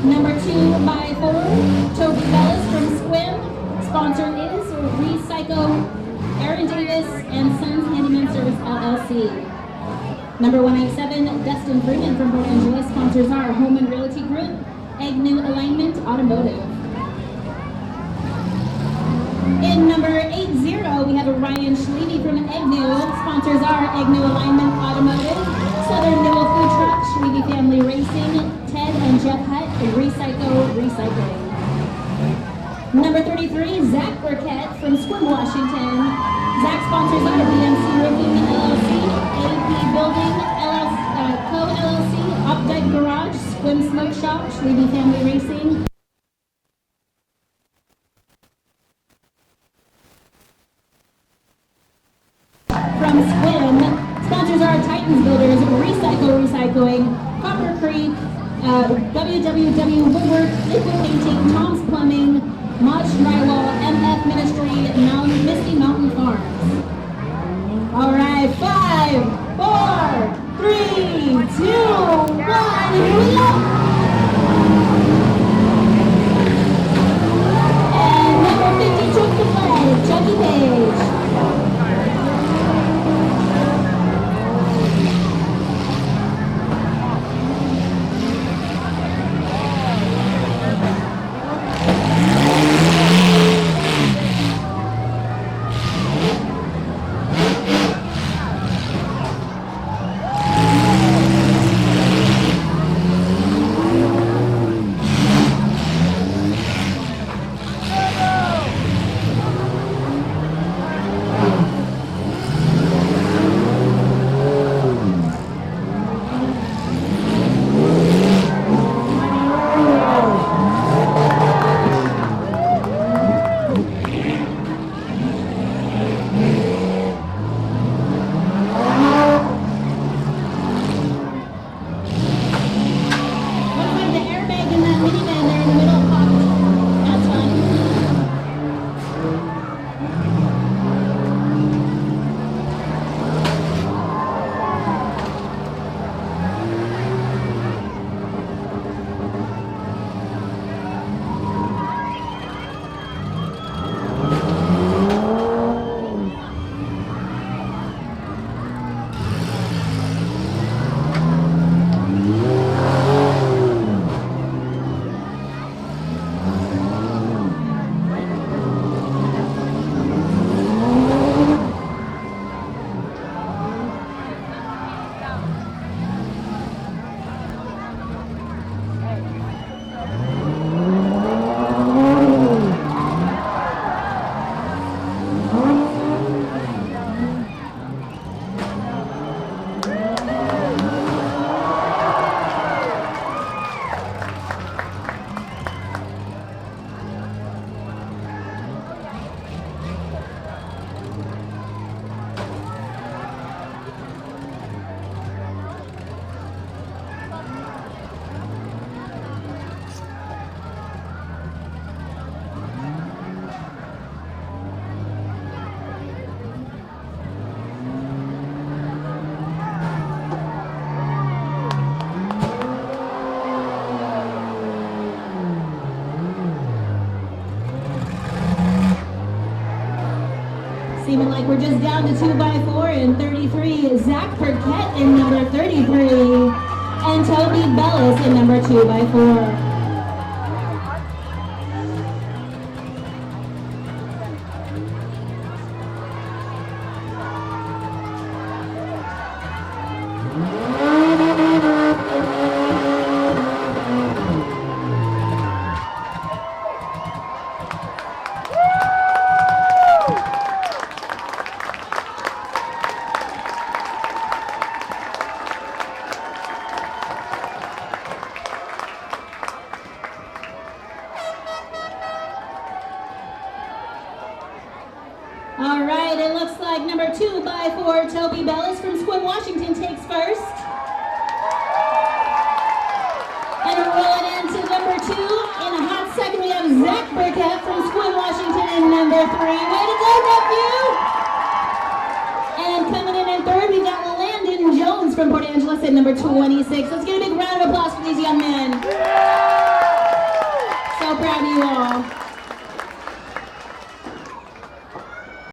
Number 2x4, Toby Bellis from Squim. Sponsor is Recycle, Aaron Davis, and Sons Handyman Service LLC. Number 187, Dustin Freeman from Port Angeles. Sponsors are Home and Realty Group, Agnew Alignment Automotive. In number 80, we have a Ryan Schleve from Agnew. Sponsors are Agnew Alignment Automotive, Southern Newell Food Truck, Schleve Family Racing, Ted and Jeff Hutt, Recycle Recycling. Number 33, Zach Burkett from Squim, Washington. Zach sponsors are BMC Roofing LLC, AP Building Co. LLC, Updike Garage, Squim Smoke Shop, Schleve Family Racing. From Squim, sponsors are Titans Builders, Recycle Recycling, Copper Creek, WWW Woodwork, Liquid Painting, Tom's Plumbing, Mosh Drywall, MF Ministry, Misty Mountain Farms. All right, 5, 4, 3, 2, 1, here we go. And number 50 took the flag, Chucky Page. Seeming like we're just down to 2x4 and 33. Zach Burkett in number 33. And Toby Bellis in number 2x4. All right, it looks like number 2x4, Toby Bellis from Squim, Washington takes first. And we're rolling into number 2. In a hot second, we have Zach Burkett from Squim, Washington in number 3. Way to go, nephew! And coming in third, we got Landon Jones from Port Angeles at number 26. Let's get a big round of applause for these young men. you all.